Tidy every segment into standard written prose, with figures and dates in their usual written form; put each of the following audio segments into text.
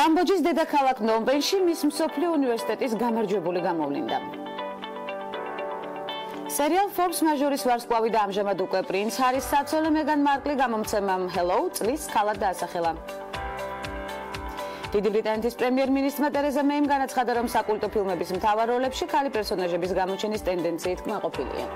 კამბოჯის დედაქალაქ ნომპენში მის მსოფლიო უნივერსიტეტის გამარჯვებული გამოვლინდა. Serial Forbes მაჟორის ვარსკვლავი და ამჟამად უკვე პრინც ჰარის საცოლე მეგან მარკლი გამომცემამ Hello წლის ქალად დაასახელა. დიდი ბრიტანეთის პრემიერ-მინისტრმა ტერეზა მეიმ განაცხადა, რომ საკულტო ფილმების მთავარ როლებში ქალი პერსონაჟების გამოჩენის ტენდენციით კმაყოფილია.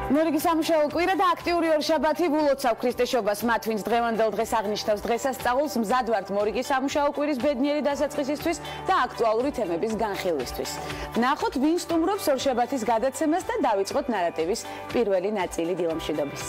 მორიგი სამუშაო კვირა და აქტიური ორშაბათი ულოცავ ქრისტეშობას მათ, ვინც დღევანდელ დღეს აღნიშნავს დღესასწაულს, მზად ვართ მორიგი სამუშაო კვირის ბედნიერი დასაწყისისთვის და აქტუალური თემების განხილვისთვის. ნახოთ, ვინ სტუმრობს ორშაბათის გადაცემას და დავიწყოთ ნარატივის პირველი ნაწილი დილამშვიდობის.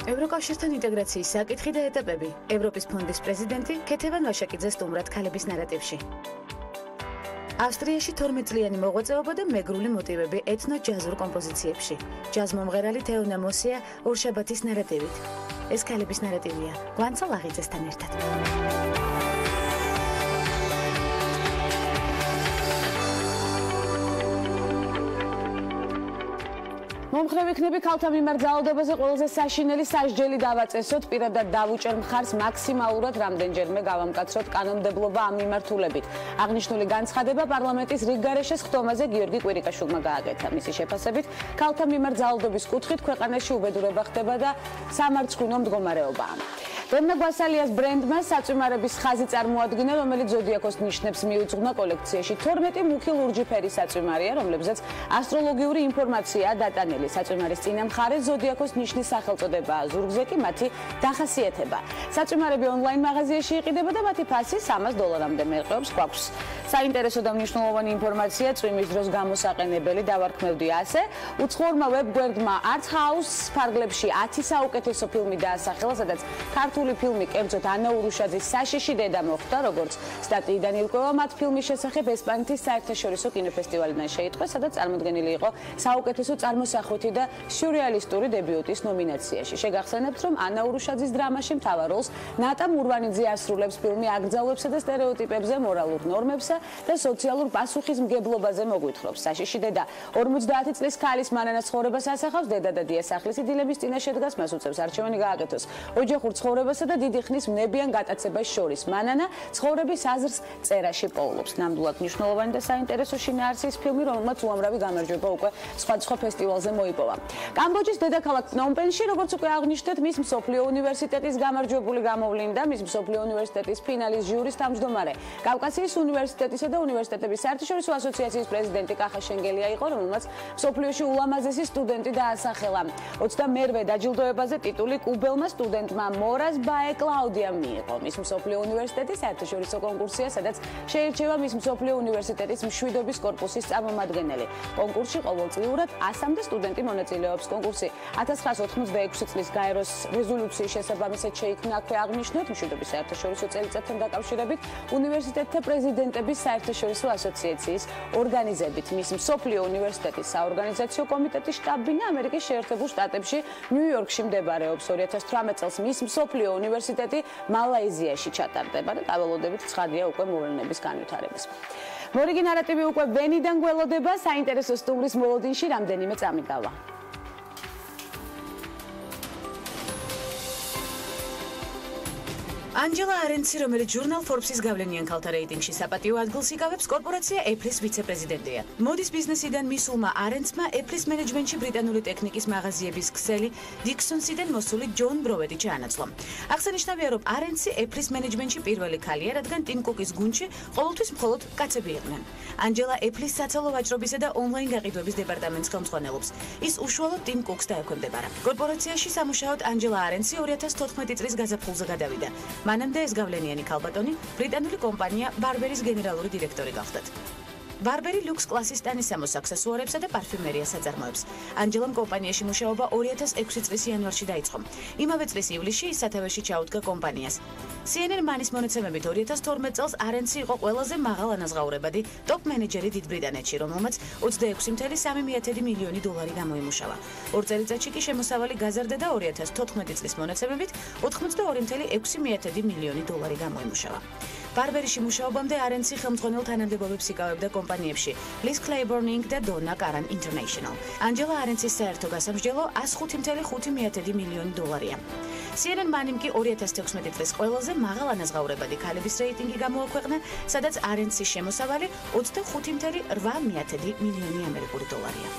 ევროკავშირთან ინტეგრაციის საკითხი და ეტაპები. ევროპის ფონდის პრეზიდენტი ქეთევან ვაშაკიძე სტუმრად ქალების ნარატივში. ავსტრიაში 12 წლიანი მოღვაწეობა და მეგრული მოტივები ეთნო-ჯაზურ კომპოზიციებში. ჯაზ-მომღერალი თეონა მოსია ორშაბათის ნარატივით. ეს ქალების ნარატივია გვანცალ აღიძესთან ერთად. მომხრე ვიქნები ქალთა მიმართ ძალადობაზე ყველაზე საშინელი სასჯელი დავაწესოთ, პირადად დავუჭერ მხარს მაქსიმალურად რამდენჯერმე გავამკაცროთ კანონმდებლობა ამ მიმართულებით. აღნიშნული განცხადება პარლამენტის რიგგარეშეს ხდომაზე გიორგი კვირიკაშვილმა გააკეთა. მისი შეფასებით, ქალთა მიმართ ძალადობის კუთხით ქვეყანაში უბედურება ხდება და სამარცხვინო მდგომარეობაა. დენა გვასალიას ბრენდმა საწვიმარების ხაზი წარმოადგინა, რომელიც ზოდიაქოს ნიშნებს მიუძღვნა კოლექციაში. 12 მუქი ლურჯი ფერის საწვიმარია, რომლებზეც ასტროლოგიური ინფორმაციაა დატანილი. საწვიმარის წინა მხარეს ზოდიაქოს ნიშნის სახელწოდებაა, ზურგზე კი მათი დახასიათება. საწვიმარები ონლაინ მაღაზიაში იყიდება და მათი ფასი $300-მდე მერყეობს გვაქვს. საინტერესო და მნიშვნელოვანი ინფორმაცია წვიმის დროს გამოსაყენებელი დავარქმევდი ასე. უცხოურმა ვებგვერდმა Art House ფარგლებში 10 საუკეთესო ფილმი დაასახელა, სადაც ქართული ფილმი კერძოდ ანა ურუშაძის საშიში დედა მოხვდა, როგორც სტატიიდან ირკვევა, მათ ფილმის შესახებ ესპანეთის საერთაშორისო კინოფესტივალიდან შეიტყვეს, სადაც წარმოდგენილი იყო საუკეთესო წარმოსახვითი და სიურრეალისტური დებიუტის ნომინაციაში. შეგახსენებთ, რომ ანა ურუშაძის დრამაში მთავარ როლს ნატა მურვანიძე ასრულებს. ფილმი აკრძალვებსა და სტერეოტიპებზე, მორალურ ნორმებსა და სოციალურ პასუხისმგებლობაზე მოგვითხრობს. საშიში დედა 50 წლის ქალის მანანას ცხოვრებას ასახავს. დედა და დია სახლის დილების წინაშე დგას, მას უწევს არჩევანი გააკეთოს ოჯახურ ცხოვრებასა და დიდი ხნის ვნებიან გატაცებას შორის. მანანა ცხოვრების აზრს წერაში პოულობს. ნამდვილად მნიშვნელოვანი და საინტერესო შინაარსის ფილმი, რომელმაც უამრავი გამარჯვება უკვე სხვადასხვა ფესტივალზე მოიპოვა. კამბოჯის დედაქალაქ ნომპენში, როგორც უკვე აღნიშნეთ, მის მსოფლიო უნივერსიტეტის გამარჯვებული გამოვლინდა, მის მსოფლიო უნივერსიტეტის ფინალის ჟიურის თავმჯდომარე. კავკასიის უნივერსიტეტისა და უნივერსიტეტების საერთაშორისო ასოციაციის პრეზიდენტი კახა შენგელია იყო, რომელმაც მსოფლიოში ულამაზესი სტუდენტი დაასახელა. 22-ვე დაჯილდოებაზე ტიტული კუბელმა სტუდენტმა მორას ბაე კლაუდიამ მიიღო. მის მსოფლიო უნივერსიტეტის საერთაშორისო კონკურსია, სადაც შეირჩევა მის მსოფლიო უნივერსიტეტის მშვიდობის კორპუსის წარმომადგენელი. კონკურსში ყოველწლიურად 100-მდე სტუდენტი მონაწილეობს. კონკურსი 1986 წლის გაეროს რეზოლუციის შესაბამისად შეიქმნა, აქვე აღნიშნოთ, მშვიდობის საერთაშორისო წელიწადთან დაკავშირებით უნივერსიტეტთა პრეზიდენტების საერთაშორისო ასოციაციის ორგანიზებით. მის მსოფლიო უნივერსიტეტის საორგანიზაციო კომიტეტის შტაბ-ბინა ამერიკის შეერთებულ შტატებში, ნიუ-იორკში მდებარეობს. 2018 წელს მის მსოფლიო უნივერსიტეტი მალაიზიაში ჩატარდება და დაველოდებით ცხადია უკვე მოვლენების განვითარების. მორიგი ნარატივი უკვე ვენიდან გველოდება, საინტერესო სტუმრის მოლოდინში რამდენიმე წამი გავა. ანჯელა არენცი, რომელიც ჟურნალ Forbes-ის გავლენიან ქალთა რეიტინგში საპატიო ადგილს იკავებს, კორპორაცია Apple-ის ვიცე-პრეზიდენტია. მოდის ბიზნესიდან მისულმა არენცმა Apple-ის მენეჯმენტში ბრიტანული ტექნიკის მაღაზიების ქსელი დიქსონსიდან მოსული ჯონ ბროვედი ჩაანაცვლა. აღსანიშნავია, რომ არენცი Apple-ის მენეჯმენტში პირველი ქალია, რადგან ტიმ კუკის გუნდში ყოველთვის მხოლოდ კაცები იყვნენ. ანჯელა Apple-ის საცალო ვაჭრობისა და ონლაინ გაყიდვების დეპარტამენტს ხელმძღვანელობს. ის უშუალოდ ტიმ კუკს დაექვემდებარა. კორპორაციაში სამუშაოდ ანჯელა არენცი 2014 წლის გაზაფხულზე გადავიდა. მანამდე ეს გავლენიანი ქალბატონი ბრიტანული კომპანია ბარბერის გენერალური დირექტორი გახდათ. ბარბერი ლუქს კლასის ტანისამოს აქსესუარებსა და პარფიუმერიას აწარმოებს. ანჯელამ კომპანიაში მუშაობა 2006 წლის იანვარში დაიწყო. იმავე წლის ივლისში ის სათავეში ჩაუდგა კომპანიას. CNN მანის მონაცემებით 2012 წელს არენცი იყო ყველაზე მაღალ ანაზღაურებადი ტოპ მენეჯერი დიდ ბრიტანეთში, რომელმაც 26.3 მილიონი დოლარი გამოიმუშავა. 2 წელიწადში კი შემოსავალი გაზარდა და 2014 წლის მონაცემებით 82.6 მილიონი დოლარი გამოიმუშავა. ბარბერიში მუშაობამდე არენცი ხელმძღვანელ თანამდებობებს იკავებდა კომპანიებში ლის კლეიბორნინგ და დონა კარან ინტერნეიშნალ. ანჯელა არენცის საერთო გასამსჯელო 105.5 მილიონი დოლარია. CNN მანიმ კი 2016 წლის ყველაზე მაღალ ანაზღაურებადი ქალების რეიტინგი გამოაქვეყნა, სადაც არენცის შემოსავალი 25.8 მილიონი ამერიკული დოლარია.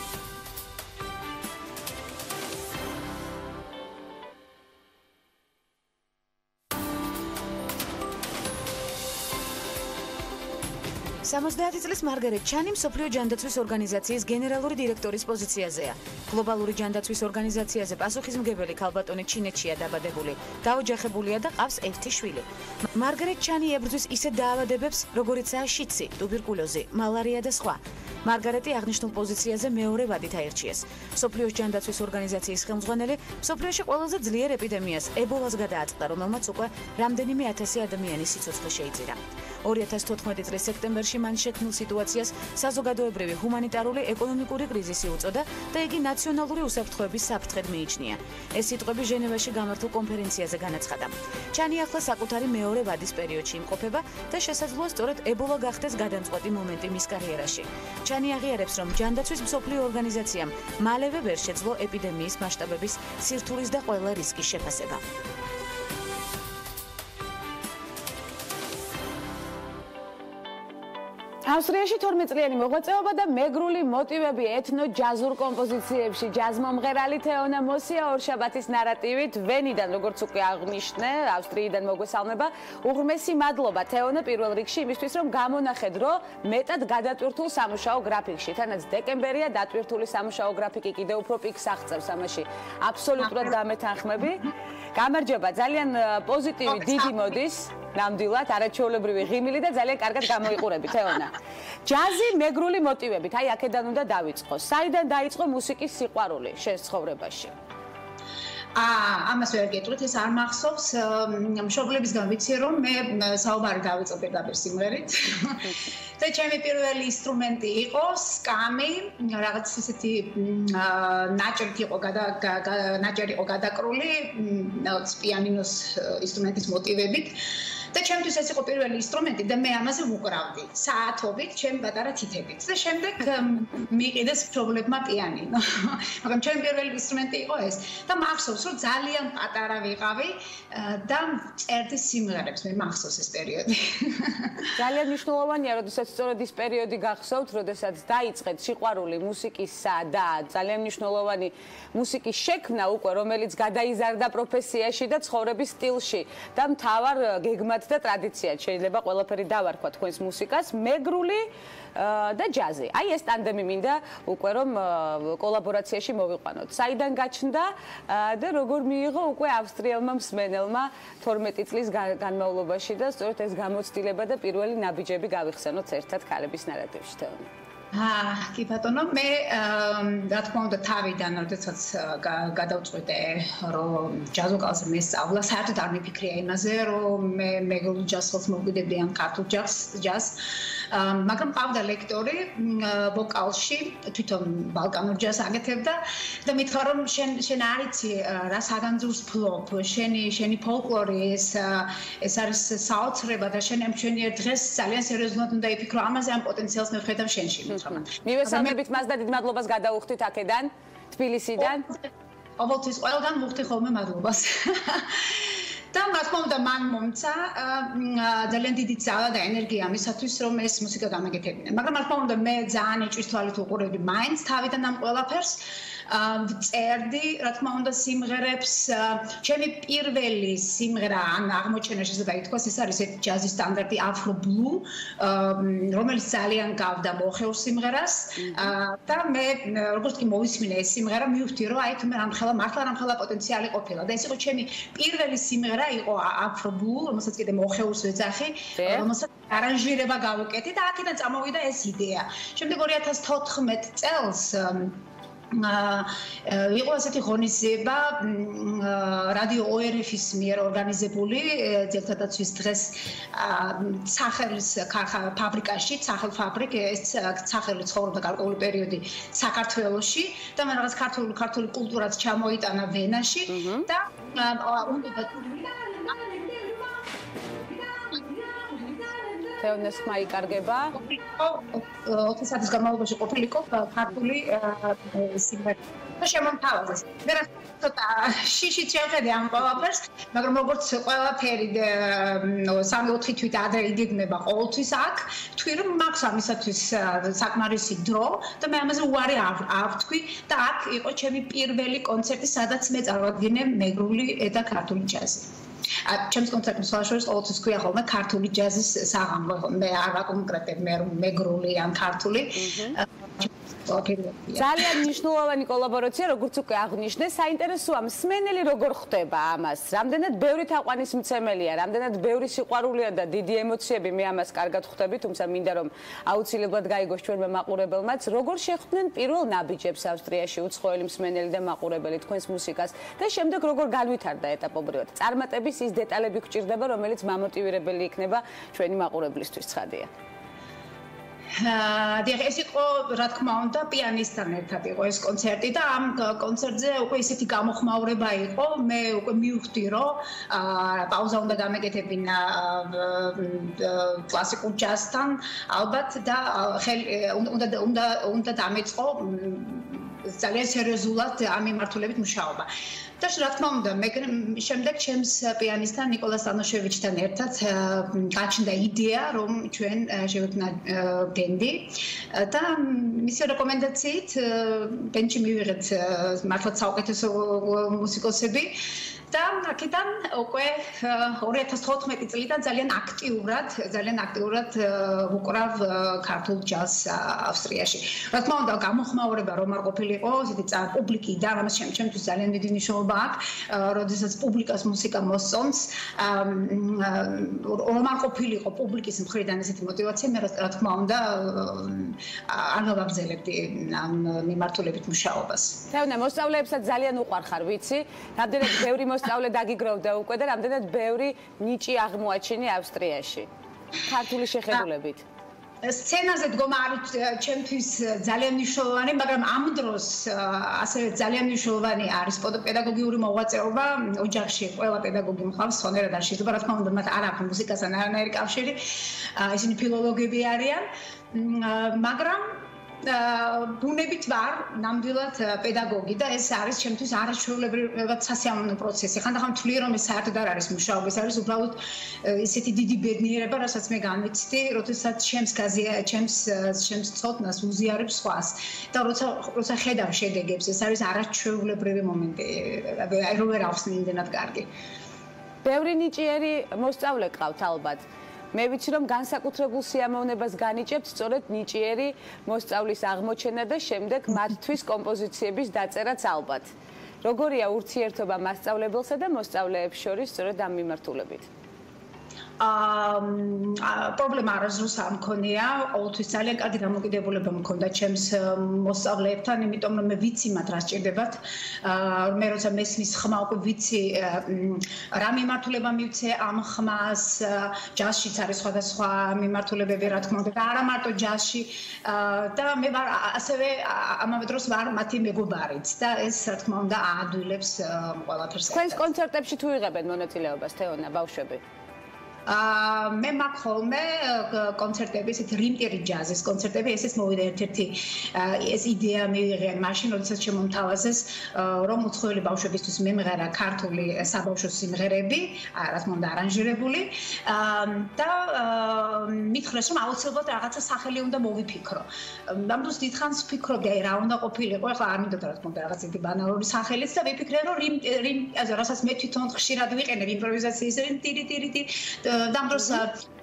სამოცდაათი წლის მარგარეტ ჩანი მსოფლიო ჯანდაცვის ორგანიზაციის გენერალური დირექტორის პოზიციაზეა. გლობალური ჯანდაცვის ორგანიზაციაზე პასუხისმგებელი ქალბატონი ჩინეთშია დაბადებული, დაოჯახებულია და ყავს ერთი შვილი. მარგარეტ ჩანი ებრძვის ისეთ დაავადებებს, როგორიცაა შიცი, ტუბერკულოზი, მალარია და სხვა. მარგარეტი აღნიშნულ პოზიციაზე მეორე ვადით აირჩიეს. მსოფლიოს ჯანდაცვის ორგანიზაციის ხელმძღვანელი მსოფლიოში ყველაზე ძლიერ ეპიდემიას ებოლას გადააწყდა, რომელმაც უკვე რამდენიმე ათასი ადამიანის სიცოცხლე შეიწირა. 2014 წლის სექტემბერში მან შექმნილ სიტუაციას საზოგადოებრივი ჰუმანიტარული ეკონომიკური კრიზისი უწოდა და იგი ნაციონალური უსაფრთხოების საფრთხედ მიიჩნია. ეს სიტყვები ჟენევაში გამართულ კონფერენციაზე განაცხადა. ჩანი ახლა საკუთარი მეორე ვადის პერიოდში იმყოფება და შესაძლოა სწორედ ებოლა გახდეს გადამწყვეტი მომენტი მის კარიერაში. ჩანი აღიარებს, რომ ჯანდაცვის მსოფლიო ორგანიზაციამ მალევე ვერ შეძლო ეპიდემიის მასშტაბების, სირთულის და ყველა რისკის შეფასება. ავსტრიაში 12 წლიანი მოღვაწეობა და მეგრული მოტივები ეთნო-ჯაზურ კომპოზიციებში. ჯაზმომღერალი თეონა მოსია ორშაბათის ნარატივით ვენიდან, როგორც უკვე აღნიშნე, ავსტრიიდან მოგვესალმება. უღრმესი მადლობა თეონა პირველ რიგში იმისთვის, რომ გამონახეთ, რომ მეტად გადატვირთულ სამუშაო გრაფიკში, თანაც დეკემბერია დატვირთული სამუშაო გრაფიკი კიდევ უფრო პიკს აღწევს ამაში. აბსოლუტურად გამეთანხმები. გამარჯობა, ძალიან პოზიტივი დიდი მოდის. ნამდვილად არაჩვეულებრივი ღიმილი და ძალიან კარგად გამოიყურები თეონა. ჯაზი მეგრული მოტივებით, აი აქედან უნდა დავიწყოს. საიდან დაიწყო მუსიკის სიყვარული შენს ცხოვრებაში? ამას ვერ გეტყვით, ეს არ მახსოვს. მშობლებისგან ვიცი, რომ მე საუბარი დავიწყო პირდაპირ სიმღერით. და ჩემი პირველი ინსტრუმენტი იყო სკამი, რაღაც ისეთი ნაჭერი იყო გადაკრული, რაღაც პიანინოს ინსტრუმენტის მოტივებით. და ჩემთვის ეს იყო პირველი ინსტრუმენტი და მე ამაზე ვუკრავდი საათობით, ჩემი პატარა თითებით. და შემდეგ მიყიდეს მშობლებმა პიანინო. მაგრამ ჩემი პირველი ინსტრუმენტი იყო ეს. და მახსოვს, რომ ძალიან პატარა ვიყავი და წერდი სიმღერებს, მე მახსოვს ეს პერიოდი. ძალიან მნიშვნელოვანია, როდესაც სწორედ ის პერიოდი გახსოვთ, როდესაც დაიწყეთ სიყვარული მუსიკისა და ძალიან მნიშვნელოვანი მუსიკის შექმნა უკვე, რომელიც გადაიზარდა პროფესიაში და ცხოვრების სტილში და მთავარ გეგმად და ტრადიციად შეიძლება ყველაფერი დავარქვა თქვენს მუსიკას, მეგრული და ჯაზი. აი ეს ტანდემი მინდა უკვე რომ კოლაბორაციაში მოვიყვანოთ. საიდან გაჩნდა და როგორ მიიღო უკვე ავსტრიელმა მსმენელმა 12 წლის განმავლობაში და სწორედ ეს გამოცდილება და პირველი ნაბიჯები გავიხსენოთ ერთად ქალების ნარატივში თეონა. კი ბატონო, მე რა თქმა უნდა თავიდან, როდესაც გადავწყვიტე, რომ ჯაზ ვოკალზე მე სწავლა, საერთოდ არ მიფიქრია იმაზე, რომ მე მეგრულ ჯაზს ხელს მოვკვიდებდი ან ქართულ ჯაზს. მაგრამ ყავდა ლექტორი ვოკალში, თვითონ ბალკანურ ჯაზს აკეთებდა და მითხრა, რომ შენ არ იცი რა საგანძურს ფლობ, შენი ფოლკლორი ეს არის საოცრება და შენ ამჩვენიერ დღეს ძალიან სერიოზულად უნდა იფიქრო ამაზე, ამ პოტენციალს მე ვხედავ შენში. მივესალმებით მას და დიდ მადლობას გადავუხდით აქედან, თბილისიდან. ყოველთვის ყველგან მუხდი ხოლმე მადლობას. და რა თქმა უნდა მან მომცა ძალიან დიდი ძალა და ენერგია ამისათვის, რომ ეს მუსიკა გამეკეთებინა. მაგრამ რა თქმა უნდა მე ძალიან ეჭვის თვალით უყურებდი მაინც თავიდან ამ ყველაფერს. წერდი, რა თქმა უნდა, სიმღერებს, ჩემი პირველი სიმღერა ან აღმოჩენა შეიძლება ითქვას, ეს არის ერთ ჯაზის სტანდარტი Afro Blue, რომელიც ძალიან გავდა მოხეურ სიმღერას და მე როგორც კი მოვისმინე ეს სიმღერა, მივხვდი, რომ აი თუმე მართლა პოტენციალი ყოფილა და ეს იყო ჩემი პირველი სიმღერა იყო Afro Blue, რომელსაც კიდე მოხეურს ვეძახი, რომელსაც არანჟირება გავუკეთე და აქედან წამოვიდა ეს იდეა. შემდეგ 2014 წელს იყო ასეთი ღონისძიება რადიო ORF-ის მიერ ორგანიზებული ძეგლთადაცვის დღეს სახელის ფაბრიკაში, სახელ ფაბრიკ, ეს სახელი ცხოვრობდა გარკვეული პერიოდი საქართველოში და მე რაღაც ქართული კულტურაც ჩამოიტანა ვენაში და თეონას ხმა იკარგება. 4 საათის განმავლობაში ყოფილიყო ქართული სიმღერა და შემომთავაზეს. მე რა ცოტა შიშით შევხედე ამ ყველაფერს, მაგრამ როგორც ყველაფერი 3-4 თვით ადრე იგეგმება ყოველთვის აქ, თქვი რომ მაქვს ამისათვის საკმარისი დრო და მე ამაზე უარი ავთქვი და აქ იყო ჩემი პირველი კონცერტი, სადაც მე წარვადგინე მეგრული და ქართული ჯაზი. ჩემს კონცერტებს შორის ყოველთვის ქვია ხოლმე ქართული ჯაზის საღამო. მე არ ვაკონკრეტებ მე მეგრული ან ქართული. ძალიან მნიშვნელოვანი კოლაბორაცია, როგორც უკვე აღნიშნე, საინტერესოა მსმენელი როგორ ხვდება ამას. რამდენად ბევრი თაყვანისმცემელია, რამდენად ბევრი სიყვარულია და დიდი ემოციები მე ამას კარგად ხვდები, თუმცა მინდა რომ აუცილებლად გაიგოს ჩვენმა მაყურებელმაც, როგორ შეხვდნენ პირველ ნაბიჯებს ავსტრიაში უცხოელი მსმენელი და მაყურებელი თქვენს მუსიკას და შემდეგ როგორ განვითარდა ეტაპობრივად. წარმატების ის დეტალები გვჭირდება, რომელიც მამოტივირებელი იქნება ჩვენი მაყურებლისთვის, ცხადია. ეს იყო, რა თქმა უნდა, პიანისტთან ერთად იყო ეს კონცერტი და ამ კონცერტზე უკვე ისეთი გამოხმაურება იყო, მე უკვე მივხვდი, რომ პაუზა უნდა გამეკეთებინა კლასიკურ ჯაზთან, ალბათ და უნდა დამეწყო ძალიან სერიოზულად ამ მიმართულებით მუშაობა. და რა თქმა უნდა, შემდეგ ჩემს პიანისტთან ნიკოლას ანოშევიჩთან ერთად გაჩნდა იდეა, რომ ჩვენ შევექმნა ბენდი და მისი რეკომენდაციით ბენდში მივიღეთ მართლაც საუკეთესო მუსიკოსები და აქედან უკვე 2014 წლიდან ძალიან აქტიურად ვუკრავ ქართულ ჯაზს ავსტრიაში. რა თქმა უნდა, გამოხმაურება რომ არ ყოფილიყო, ისეთი პუბლიკიდან, ამას ჩემთვის ძალიან დიდი მნიშვნელობა აქვს, როდესაც პუბლიკას მუსიკა მოსწონს, რომ არ ყოფილიყო პუბლიკის მხრიდან ესეთი мотиваცია, მე რა თქმა უნდა არ გავაგზელებდი ამ მიმართულებით მუშაობას. თეონა, მოსწავლეებსაც ძალიან უყვარხარ, ვიცი, რამდენად ბევრი მოსწავლე დაგიგროვდა უკვე და რამდენად ბევრი ნიჭი აღმოაჩინე ავსტრიაში. ქართული შეხედულებით. სცენაზე დგომა არის ჩემთვის ძალიან მნიშვნელოვანი, მაგრამ ამ დროს ასევე ძალიან მნიშვნელოვანი არის პედაგოგიური მოღვაწეობა. ოჯახში ყველა პედაგოგი მყავს, სწორედ არ შეიძლება, რა თქმა უნდა, მათ არ აქვს მუსიკასთან არანაირი კავშირი. ისინი ფილოლოგები არიან, მაგრამ ბუნებით ვარ ნამდვილად პედაგოგი და ეს არის ჩემთვის არაჩვეულებრივად სასიამოვნო პროცესი. ხანდახან ვთვლი რომ ეს საერთოდ არ არის მუშაობა, ეს არის უბრალოდ ისეთი დიდი ბედნიერება, რასაც მე განვიცდი, როდესაც ჩემს ცოდნას უზიარებს სხვას და როცა ხედავ შედეგებს, ეს არის არაჩვეულებრივი მომენტი, რომ ვერ ახსნი იმდენად კარგი. ბევრი ნიჭიერი მოსწავლე ყავთ ალბათ. მე ვიცი რომ განსაკუთრებულ სიამოვნებას განიჭებთ სწორედ ნიჭიერი მოსწავლის აღმოჩენა და შემდეგ მათთვის კომპოზიციების დაწერაც ალბათ. როგორია ურთიერთობა მასწავლებელსა და მოსწავლეებს შორის სწორედ ამ მიმართულებით? პრობლემა არასდროს არ მქონია, ყოველთვის ძალიან კარგი დამოკიდებულება მქონდა ჩემს მოსწავლეებთან, იმიტომ რომ მე ვიცი მათ რა სჭირდებათ. მე როცა მესმის ხმა უკვე ვიცი რა მიმართულება მივცე ამ ხმას, ჯაზშიც არის სხვადასხვა მიმართულებები, რა თქმა უნდა, და არა მარტო ჯაზში და მე ვარ ასევე ამავე დროს ვარ მათი მეგობარიც და ეს რა თქმა უნდა აადვილებს ყველაფერს. თქვენს კონცერტებში თუ იღებენ მონაწილეობას თეონა ბავშვები? მე მაქვს ხოლმე კონცერტები, ესეთი რიმტირი ჯაზის კონცერტები, ესეც მოვიდა ერთ-ერთი ეს იდეა მივიღე მაშინ, როდესაც შემომთავაზეს, რომ უცხოელი ბავშვებისთვის მემღერა ქართული საბავშვო სიმღერები, რა თქმა უნდა არანჟირებული და მითხრეს, რომ აუცილებლად რაღაცა სახელი უნდა მოვიფიქრო. ამ დროს დიდხანს ვფიქრობდი, რა უნდა ყოფილიყო, ახლა არ მინდოდა რა თქმა უნდა რაღაც ერთი ბანალური სახელიც და ვიფიქრე, რომ რიმ რასაც მე თვითონ ხშირად ვიყენებ იმპროვიზაციის ტირი და ამ დროს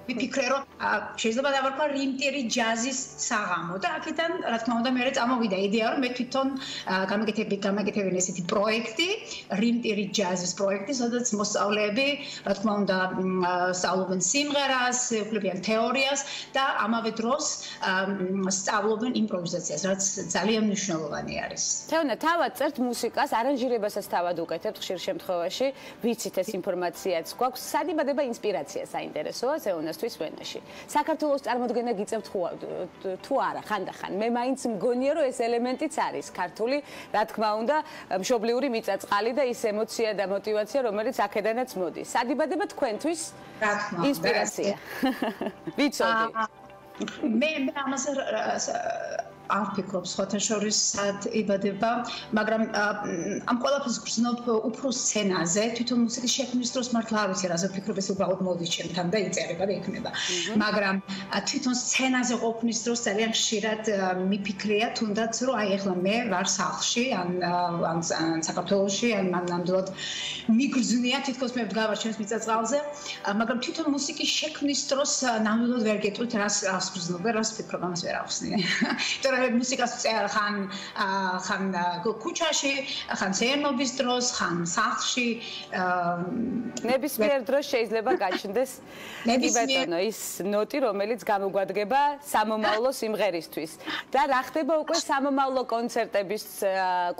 ვიფიქრე, რომ შეიძლება დავარქვა რიმტირი ჯაზის საღამო და აქედან რა თქმა უნდა მე წამოვიდა იდეა, რომ მე თვითონ გამაკეთებინე ესეთი პროექტი, რიმტირი ჯაზის პროექტი, სადაც მოსწავლეები რა თქმა უნდა სწავლობენ სიმღერას, ეუფლებიან თეორიას და ამავე დროს სწავლობენ იმპროვიზაციას, რაც ძალიან მნიშვნელოვანი არის. თეონა, თავად წერთ მუსიკას, არანჟირებასაც თავად უკეთებთ ხშირ შემთხვევაში, ვიცით ეს ინფორმაციაც გვაქვს. სად იბადება ინსპირაცია საინტერესოა თეონასთვის ვენაში. საქართველოს წარმოდგენა გიწევთ თუ არა, ხანდახან. მე მაინც მგონია, რომ ეს ელემენტიც არის ქართული, რა თქმა უნდა, მშობლიური მიწაწყალი და ის ემოცია და мотиваცია, რომელიც აქედანაც მოდის. სად იბადება თქვენთვის ინსპირაცია? ვიცოდი. მე ამაზე არ ვფიქრობ სხვათა შორის სად იბადება, მაგრამ ამ ყველაფერს გრძნობ უფრო სცენაზე, თვითონ მუსიკის შექმნის დროს მართლა არ ვიცი რაზე ვფიქრობ, ეს უბრალოდ მოდის ჩემთან და იწერება და იქნება. მაგრამ თვითონ სცენაზე ყოფნის დროს ძალიან ხშირად მიფიქრია თუნდაც, რომ აი ახლა მე ვარ სახლში, ან საქართველოში, ან ნამდვილად მიგრძნია თითქოს მე ვდგავარ ჩემს მიწაწყალზე, მაგრამ თვითონ მუსიკის შექმნის დროს ნამდვილად ვერ გეტყვით რას გრძნობ, რას ვფიქრობ, ამას ვერ ახსნი. მუსიკას წერა ხან ქუჩაში, ხან სეირნობის დროს, ხან სახლში. ნებისმიერ დროს შეიძლება გაჩნდეს კი ბატონო ის ნოტი, რომელიც გამოგვადგება სამომავლო სიმღერისთვის. და რა ხდება უკვე სამომავლო კონცერტების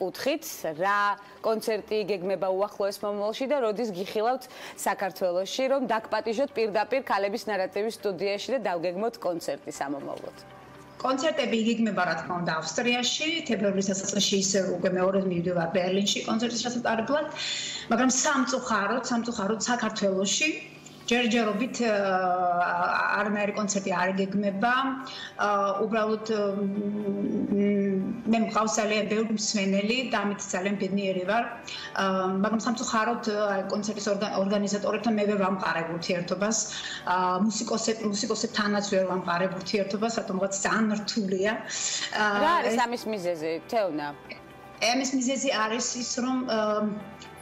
კუთხით, რა კონცერტი გეგმება უახლოეს მომავალში და როდის გიხილავთ საქართველოში, რომ დაგპატიჟოთ პირდაპირ ქალების ნარატივის სტუდიაში და დავგეგმოთ კონცერტი სამომავლოდ. კონცერტები იგეგმება რა თქმა უნდა ავსტრიაში, თებერვლის დასაწყისში ისე უკვე მეორედ მივდივარ ბერლინში კონცერტის ჩატარებლად, მაგრამ სამწუხაროდ საქართველოში ჯერჯერობით არანაირი კონცერტი არ იგეგმება. უბრალოდ მე მყავს ძალიან ბევრი მსმენელი და ამით ძალიან ბედნიერი ვარ. მაგრამ სამწუხაროდ კონცერტის ორგანიზატორებთან მე ვერ ვამყარებ ურთიერთობას. მუსიკოსებთანაც ვერ ვამყარებ ურთიერთობას, რატომღაც ძალიან რთულია. რა არის ამის მიზეზი, თეონა? ამის მიზეზი არის ის, რომ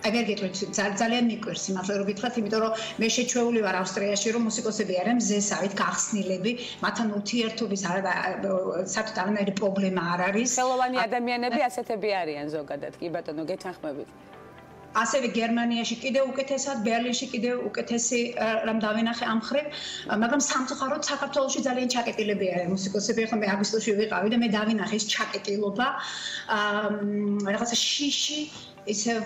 აი ვერ გეტყვით, ძალიან მიკვირს იმათლე რომ გითხრათ, იმიტომ რომ მე შეჩვეული ვარ ავსტრიაში, რომ მუსიკოსები არიან მზესავით, გახსნილები, მათთან ურთიერთობის საერთოდ არანაირი პრობლემა არ არის. ხელოვანი ადამიანები ასეთები არიან ზოგადად, კი ბატონო, გეთანხმებით. ასევე გერმანიაში კიდევ უკეთესად, ბერლინში კიდევ უკეთესი რამ დავინახე ამ მხრივ, მაგრამ სამწუხაროდ საქართველოში ძალიან ჩაკეტილები არიან მუსიკოსები. ახლა მე აგვისტოში ვიყავი და მე დავინახე ეს ჩაკეტილობა, რაღაცა შიში ისევ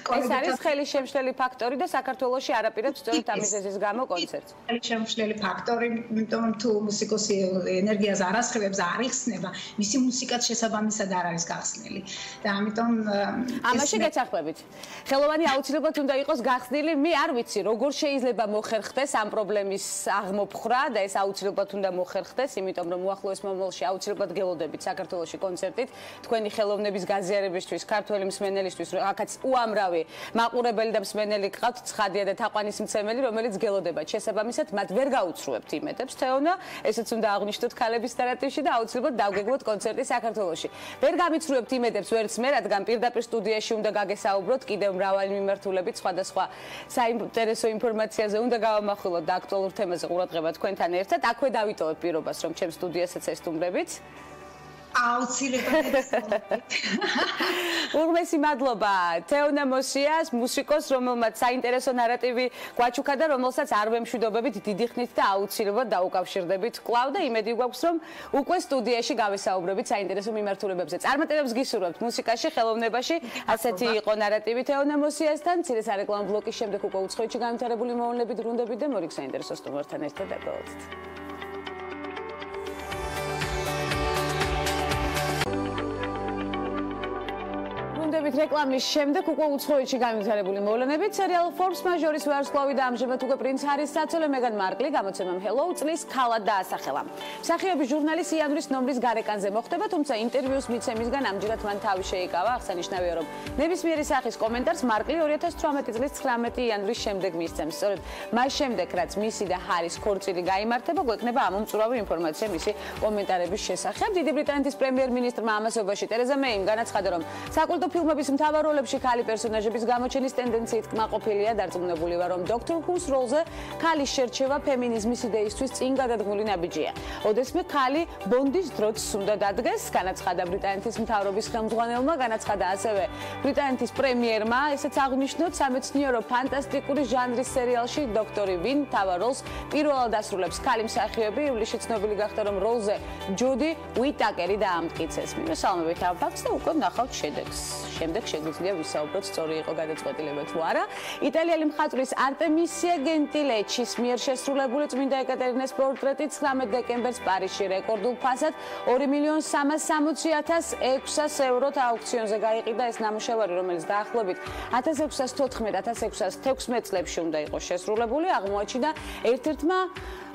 ეს არის ხელისშემშლელი ფაქტორი და საქართველოში არაპირებს სწორედ ამის ეზის გამო კონცერტს. ხელისშემშლელი ფაქტორი, იმიტომ რომ თუ მუსიკოსი ენერგიას არ ასხივებს, არ იხსნება, მისი მუსიკაც შესაბამისად არ არის გახსნილი. და ამიტომ ამაში გეცახმებით. ხელოვანი აუცილებლად უნდა იყოს გახსნილი, მე არ ვიცი, როგორ შეიძლება მოხერხდეს ამ პრობლემის აღმოფხრა და ეს აუცილებლად უნდა მოხერხდეს, იმიტომ რომ უახლოეს მომავალში აუცილებლად გელოდებით საქართველოში კონცერტით, თქვენი ხელოვნების გაზიარებისთვის, ქართველი მსმენელისთვის, აქაც უამრავი მაყურებელი და მსმენელი გყავთ, ცხადია და თაყვანისმცემელი, რომელიც გელოდებათ. შესაბამისად, მათ ვერ გაუცრუებთ იმედებს, თეონა, ესეც უნდა აღვნიშნოთ ქალების ნარატივში და აუცილებლად დავგეგმოთ კონცერტი საქართველოში. ვერ გამიცრუებთ იმედებს ვერც მე, რადგან პირდაპირ სტუდიაში უნდა გაგესაუბროთ კიდევ მრავალი მიმართულებით სხვადასხვა საინტერესო ინფორმაციაზე უნდა გავამახვილოთ და აქტუალურ თემაზე ყურადღება თქვენთან ერთად. აქვე დავიტოვებ პირობას, რომ ჩემ სტუდიასაც ესტუმრებით. აუცილებლად უღმესი მადლობა თეონა მოსიას, მუსიკოს, რომელმაც საინტერესო ნარატივი გვაჩუქა და რომელსაც არ ვემშვიდობებით დიდი ხნით და აუცილებლად დაუკავშირდებით კვლავ და იმედი გვაქვს, რომ უკვე სტუდიაში გავესაუბრებით საინტერესო მიმართულებებზე. წარმატებებს გისურვებთ მუსიკაში, ხელოვნებაში. ასეთი იყო ნარატივი თეონა მოსიასთან. მცირე სარეკლამო ბლოკის შემდეგ უკვე უცხოეთში განვითარებული მოვლენებით ბრუნდებით და მორიგ საინტერესო სტუმრებთან ერთად დაგვალოთ. დაბრუნდებით რეკლამის შემდეგ უკვე უცხოეთში განვითარებული მოვლენებით სერიალ Force Majeure-ის ვარსკვლავი და ამჟამად უკვე პრინც ჰარის საცოლე მეგან მარკლი გამოცემამ Hello წლის ქალად დაასახელა. მსახიობის ჟურნალის იანვრის ნომრის გარეკანზე მოხდება, თუმცა ინტერვიუს მიცემისგან ამჯერად მან თავი შეიკავა. აღსანიშნავია, რომ ნებისმიერი სახის კომენტარს მარკლი 2018 წლის 19 იანვრის შემდეგ მისცემს. სწორედ მას შემდეგ, რაც მისი და ჰარის ქორწილი გაიმართება, გვექნება ამომწურავი ინფორმაცია მისი კომენტარების შესახებ. დიდი ბრიტანეთის პრემიერ-მინისტრმა ამასობაში ტერეზა მეიმ განაცხადა, რომ საკულტო ფილმების მთავარ როლებში ქალი პერსონაჟების გამოჩენის ტენდენციით კმაყოფილია, დარწმუნებული ვარ, რომ Doctor Who-ს როლზე ქალის შერჩევა ფემინიზმის იდეისთვის წინ გადადგმული ნაბიჯია. ოდესმე ქალი ბონდის დროც უნდა დადგეს, განაცხადა ბრიტანეთის მთავრობის ხელმძღვანელმა, განაცხადა ასევე ბრიტანეთის პრემიერმა, ესეც აღნიშნოთ სამეცნიერო ფანტასტიკური ჟანრის სერიალში დოქტორი ვინ მთავარ როლს პირველად ასრულებს ქალი მსახიობი, ივლისში ცნობილი გახდა, რომ როლზე ჯუდი უიტაკერი დაამტკიცეს. მივესალმებით ამ ფაქტს და უკვე ვნახავთ შედეგს. შემდეგ შეგვიძლია ვისაუბროთ, სწორი იყო გადაწყვეტილება თუ არა. იტალიელი მხატვრის არტემისია გენტილეჩის მიერ შესრულებული წმინდა ეკატერინეს პორტრეტი 19 დეკემბერს პარიზში რეკორდულ ფასად 2,360,600 ევროთ აუქციონზე გაიყიდა. ეს ნამუშევარი, რომელიც დაახლოებით 1614-1616 წლებში უნდა იყოს შესრულებული, აღმოაჩინა ერთ-ერთმა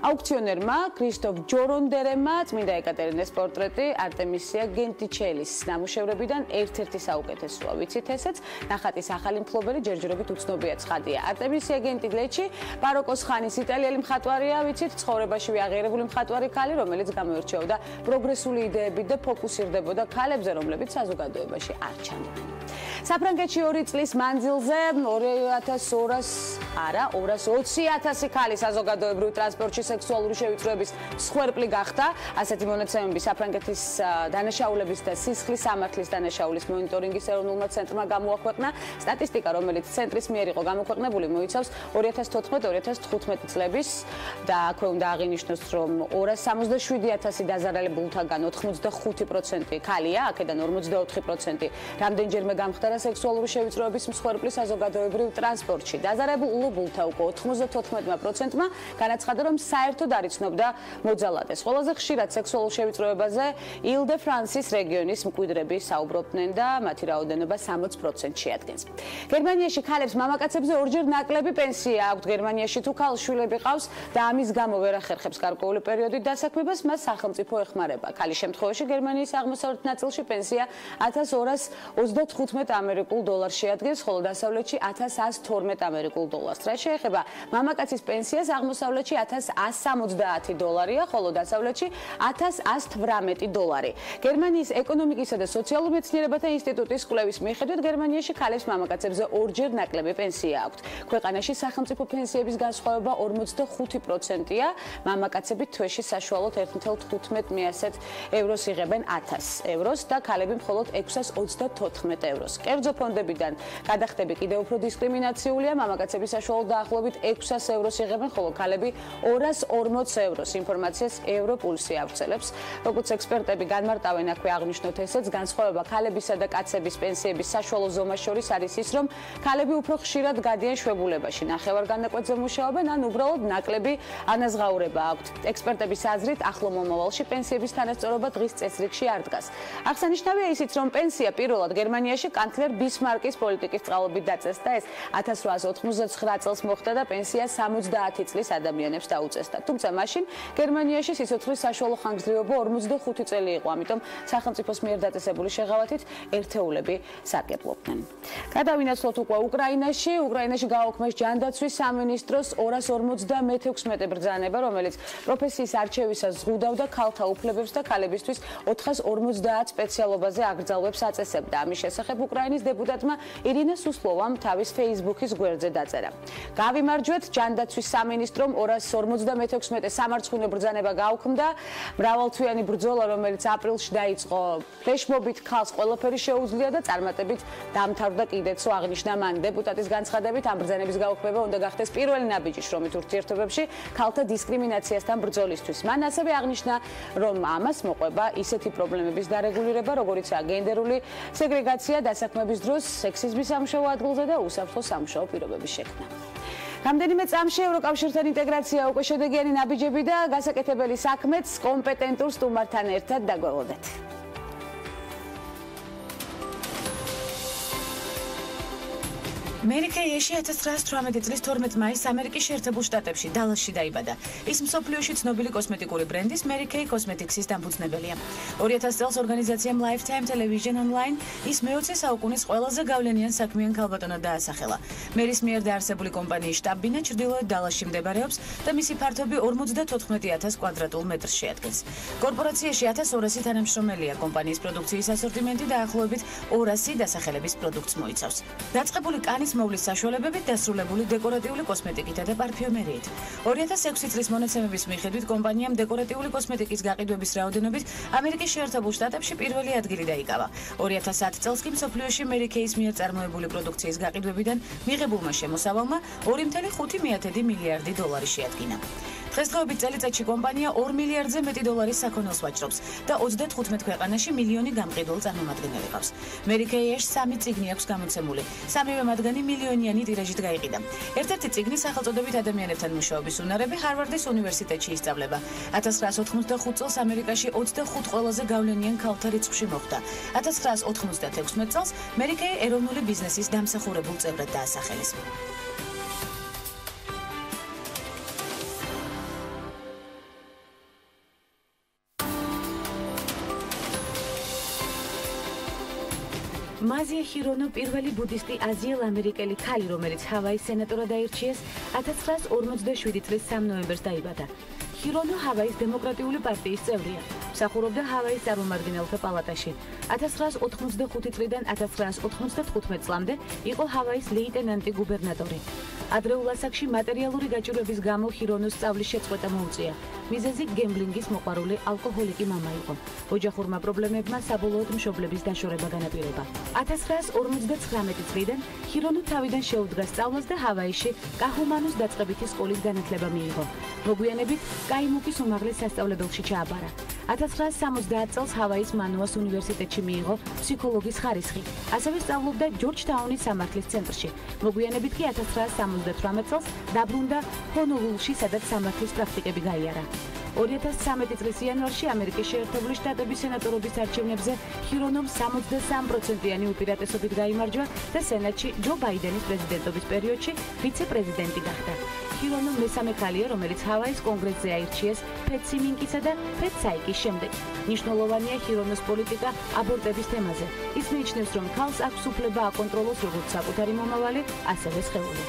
აუქციონერმა კრისტოფ ჯორონდერემმა წმინდა ეკატერინეს პორტრეტი არტემისია გენტიჩელის ნამუშევრებიდან ერთ-ერთი საუკეთესოა. ვიცით ესეც, ნახატის ახალი მფლობელი ჯერჯერობით უცნობია ცხადია. არტემისია გენტილეჩი ბაროკოს ხანის იტალიელი მხატვარია, ვიცით, ცხოვრებაშივე აღიარებული მხატვარი ქალი, რომელიც გამოირჩეოდა პროგრესული იდეებით და ფოკუსირდებოდა ქალებზე, რომლებიც საზოგადოებაში არ ჩანდნენ. საფრანგეთში 2 წლის მანძილზე 220,000 ქალი საზოგადოებრივ ტრანსპორტში სექსუალური შევიწროების მსხვერპლი გახდა. ასეთი მონაცემები საფრანგეთის დანაშაულების და სისხლის სამართლის დანაშაულის მონიტორინგის ეროვნულმა ცენტრმა გამოაქვეყნა. სტატისტიკა, რომელიც ცენტრის მიერ იყო გამოქვეყნებული, მოიცავს 2014-2015 წლების და აქვე უნდა აღინიშნოს, რომ 267,000 დაზარალებულთაგან 85% ქალია, აქედან 44% რამდენჯერმე გამხდარა სექსუალური შევიწროების მსხვერპლი საზოგადოებრივ ტრანსპორტში. დაზარალებულთა უკვე 94%-მა განაცხადა, რომ საერთოდ არ იცნობდა მოძალადეს. ყველაზე ხშირად სექსუალურ შევიწროებაზე ილ-დე-ფრანსის რეგიონის მკვიდრები საუბრობდნენ და მათი რაოდენობა 60% შეადგენს. გერმანიაში ქალებს მამაკაცებზე ორჯერ ნაკლები პენსია აქვთ. გერმანიაში თუ ქალს შვილები ყავს და ამის გამო ვერ ახერხებს გარკვეული პერიოდით დასაქმებას, მას სახელმწიფო ეხმარება. ქალის შემთხვევაში გერმანიის აღმოსავლეთ ნაწილში პენსია 1235 ამერიკულ დოლარს შეადგენს, ხოლო დასავლეთში 1112 ამერიკულ დოლარს. რაც შეეხება მამაკაცის პენსიას, აღმოსავლეთში 1170 დოლარია, ხოლო დასავლეთში 1118 დოლარი. გერმანიის ეკონომიკისა და სოციალურ მეცნიერებათა ინსტიტუტის კვლევის მიხედვით, გერმანიაში ქალებს მამაკაცებზე ორჯერ ნაკლები პენსია აქვთ. ქვეყანაში სახელმწიფო პენსიების განსხვავება 45%-ია, მამაკაცები თვეში საშუალოდ 1,15 ევროს იღებენ 1000 ევროს და ქალები მხოლოდ 624 ევროს. კერძო ფონდებიდან გადახდები კიდევ უფრო დისკრიმინაციულია, მამაკაცები საშუალოდ დაახლოებით 600 ევროს იღებენ, ხოლო ქალები 240 ევროს. ინფორმაციას ევროპულსი ავრცელებს. როგორც ექსპერტები განმარტავენ, აქვე აღნიშნოთ ესეც, განსხვავება ქალებისა და კაცების პენსიების საშუალო ზომას შორის არის ის, რომ ქალები უფრო ხშირად გადიან შვებულებაში, ნახევარგანაკვეთზე მუშაობენ, ან უბრალოდ ნაკლები ანაზღაურება აქვთ. ექსპერტების აზრით, ახლო მომავალში პენსიების თანასწორობა დღის წესრიგში არ დგას. აღსანიშნავია ისიც, რომ პენსია პირველად გერმანიაში კანცლერ ბისმარკის პოლიტიკის წყალობით დაწესდა. ეს 1889 წელს მოხდა და პენსია 70 წლის ადამიანებს დაუწესდა. თუმცა მაშინ გერმანიაში სიცოცხლის საშუალო ხანგრძლივობა 45 წელი იყო, ამიტომ სახელმწიფოს მიერ დაწესებული შეღავათით ერთეულები სარგებლობდნენ. გადავინაცვლოთ უკვე უკრაინაში. უკრაინაში გააუქმეს ჯანდაცვის სამინისტროს 256 ბრძანება, რომელიც პროფესიის არჩევისას ზღუდავდა ქალთა უფლებებს და ქალებისთვის 450 სპეციალობაზე აკრძალვებს აწესებდა. ამის შესახებ უკრაინის დეპუტატმა ირინა სუსლოვამ თავის Facebook-ის გვერდზე დაწერა. გავიმარჯვეთ, ჯანდაცვის სამინისტრომ 256 სამარცხვინო ბრძანება გაუქმდა. მრავალთვიანი ბრძოლა, რომელიც აპრილში დაიწყო, ფლეშმობით ქალს ყველაფერი შეუძლია და წარმატებით დამთავრდა კიდეცო, აღნიშნა მან. დეპუტატის განცხადებით, ამ ბრძანების გაუქმება უნდა გახდეს პირველი ნაბიჯი შრომით ურთიერთობებში ქალთა დისკრიმინაციასთან ბრძოლისთვის. მან ასევე აღნიშნა, რომ ამას მოყვება ისეთი პრობლემების დარეგულირება, როგორიცაა გენდერული სეგრეგაცია, დასაქმების დროს სექსიზმის სამუშაო ადგილზე და უსაფრთხო სამუშაო პირობების შექმნა. რამდენიმე წამში ევროკავშირთან ინტეგრაცია უკვე შედეგიანი ნაბიჯები და გასაკეთებელი საქმეც კომპეტენტურ სტუმართან ერთად დაგველოდეთ. მერიკეიში 1918 წლის 12 მაისს ამერიკის შეერთებულ შტატებში დალასში დაიბადა. ის მსოფლიოში ცნობილი კოსმეტიკური ბრენდის Mary-Kay Cosmetics-ის დამფუძნებელია. 2000 წელს ორგანიზაციამ Lifetime Television Online ის მე-20 საუკუნის ყველაზე გავლენიან საქმიან ქალბატონად დაასახელა. მერის მიერ დაარსებული კომპანიის შტაბ-ბინა ჩრდილოეთ დალასში მდებარეობს და მისი ფართობი 54,000 კვადრატულ მეტრს შეადგენს. კორპორაციაში 1200 თანამშრომელია. კომპანიის პროდუქციის ასორტიმენტი დაახლოებით 200 დასახელების პროდუქტს მოიცავს. დაწყებული კანის მოვლის საშუალებებით დასრულებული დეკორატიული კოსმეტიკითა და პარფიუმერიით. 2006 წლის მონაცემების მიხედვით კომპანიამ დეკორატიული კოსმეტიკის გაყიდვების რაოდენობით ამერიკის შეერთებულ შტატებში პირველი ადგილი დაიკავა. 2010 წელს კი მსოფლიოში Mary-Kay-ის მიერ წარმოებული პროდუქციის გაყიდვებიდან მიღებულმა შემოსავალმა 2,5 მილიარდი დოლარი შეადგინა. დღესდღეობით წელიწადში კომპანია 2 მილიარდზე მეტი დოლარის საქონელს ვაჭრობს და 35 ქვეყანაში მილიონი გამყიდულ წარმომადგენელი ყავს. Mary-Kay-ში 3 წიგნი აქვს გამოცემული. სამივე მათგანი მილიონიანი ტირაჟით გაიყიდა. ერთ-ერთი წიგნი სახელწოდებით ადამიანებთან მუშაობის უნარები ჰარვარდის უნივერსიტეტში ისწავლება. 1985 წელს ამერიკაში 25 ყველაზე გავლენიან ქალთა რიცხვში მოხვდა. 1996 წელს Mary-Kay ეროვნული ბიზნესის დამსახურებულ წევრად დაასახელეს. Მოსია ჰირონო პირველი ბუდისტი აზიელ-ამერიკელი ქალი, რომელიც ჰავაის სენატორად აირჩიეს 1947 წლის 3 ნოემბერს დაიბადა. ჰირონო ჰავაის დემოკრატიული პარტიის წევრია. მსახურობდა ჰავაის წარმომადგენელთა პალატაში. 1985 წლიდან 1995 წლამდე იყო ჰავაის ლეიტენანტი გუბერნატორი. ადრეულ ასაკში მატერიალური გაჭირვების გამო ჰირონოს სწავლის შეწყვეტა მოუწია. მიზეზი გემბლინგის მოყვარული ალკოჰოლიკი მამა იყო. ოჯახურმა პრობლემებმა საბოლოოდ მშობლების დაშორება განაპირობა. 1959 წლიდან ჰირონო თავიდან შეუდგა სწავლას და ჰავაიში კაჰუმანუს დაწყებითი სკოლის განათლება მიიღო. მოგვიანებით კაიმუკის უმაღლეს სასწავლებელში ჩააბარა. 1970 წელს ჰავაის მანუას უნივერსიტეტში მიიღო ფსიქოლოგის ხარისხი. ასევე სწავლობდა ჯორჯთაუნის სამართლის ცენტრში. მოგვიანებით კი 1978 წელს დაბრუნდა ჰონოლულუში, სადაც სამართლის პრაქტიკები გაიარა. 2013 წლის იანვარში ამერიკის შეერთებული შტატების სენატორობის არჩევნებზე ჰირონომ 63%-იანი უპირატესობით გაიმარჯვა და სენატში ჯო ბაიდენის პრეზიდენტობის პერიოდში ვიცე-პრეზიდენტი გახდა. ჰირონო მესამე ქალია, რომელიც ჰავაის კონგრესზე აირჩიეს ფეთ სიმინკისა და ფეთ საიკის შემდეგ. მნიშვნელოვანია ჰირონოს პოლიტიკა აბორტების თემაზე. ის მიიჩნევს, რომ ქალს აქვს უფლება აკონტროლოს როგორც საკუთარი მომავალი, ასევე სხეული.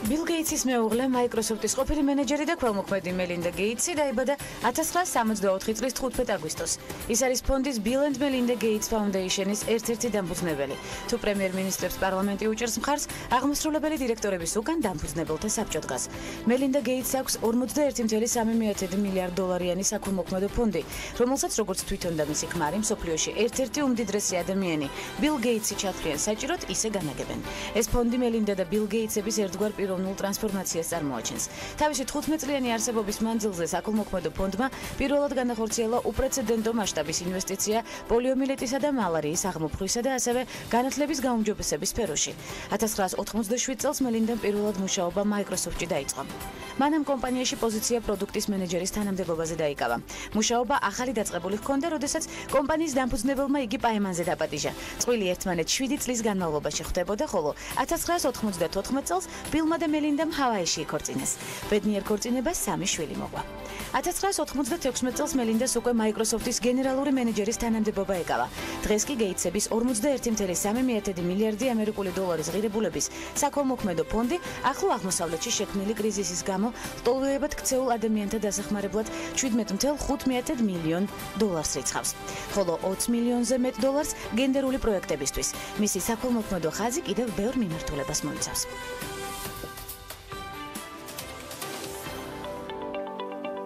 Bill Gates-ის მეუღლე, Microsoft-ის ყოფილი მენეჯერი და ქველმოქმედი Melinda Gates-ი დაიბადა 1964 წლის 15 აგვისტოს. ის არის ფონდის Bill and Melinda Gates Foundation-ის ერთ-ერთი დამფუძნებელი. თუ პრემიერ-მინისტრებს პარლამენტი უჭერს მხარს, აღმასრულებელი დირექტორების უკან დამფუძნებელთა საბჭო დგას. Melinda Gates აქვს 41,3 მილიარდ დოლარიანი საქველმოქმედო ფონდი, რომელსაც როგორც თვითონ და მისი ქმარი მსოფლიოში ერთ-ერთი უმდიდრესი ადამიანი, Bill Gates-ი ჩათვლიან საჭიროდ ისე განაგებენ. ეს ფონდი Melinda და Bill Gates-ების ერთგვარ პიროვნულ ტრანსფორმაციას წარმოაჩენს. თავისი 15 წლიანი არსებობის მანძილზე საქველმოქმედო ფონდმა პირველად განახორციელა უპრეცედენტო მასშტაბის ინვესტიცია პოლიომიელიტისა და მალარიის აღმოფხვისა და ასევე განათლების გაუმჯობესების სფეროში. 1987 წელს Melindam პირველად მუშაობა Microsoft-ში დაიწყო. მან ამ კომპანიაში პოზიცია პროდუქტის მენეჯერის თანამდებობაზე დაიკავა. მუშაობა ახალი დაწყებული ჰქონდა, როდესაც კომპანიის დამფუძნებელმა იგი პაემანზე დაპატიჟა. წყვილი ერთმანეთს 7 წლის განმავლობაში ხვდებოდა, ხოლო 1994 წელს ბილმა და მელინდამ ჰავაიში იქორწინეს. ბედნიერ ქორწინებას 3 შვილი მოყვა. 1996 წელს მელინდას უკვე Microsoft-ის გენერალური მენეჯერის თანამდებობა ეკავა. დღეს კი Gates-ების 41,3 მილიარდი ამერიკული დოლარის ღირებულების საქველმოქმედო ფონდი ახლო აღმოსავლეთში შექმნილი კრიზისის გამო ლტოლვილებად ქცეულ ადამიანთა დასახმარებლად 17,5 მილიონ დოლარს რიცხავს. ხოლო 20 მილიონზე მეტ დოლარს გენდერული პროექტებისთვის. მისი საქველმოქმედო ხაზი კიდევ ბევრ მიმართულებას მოიცავს.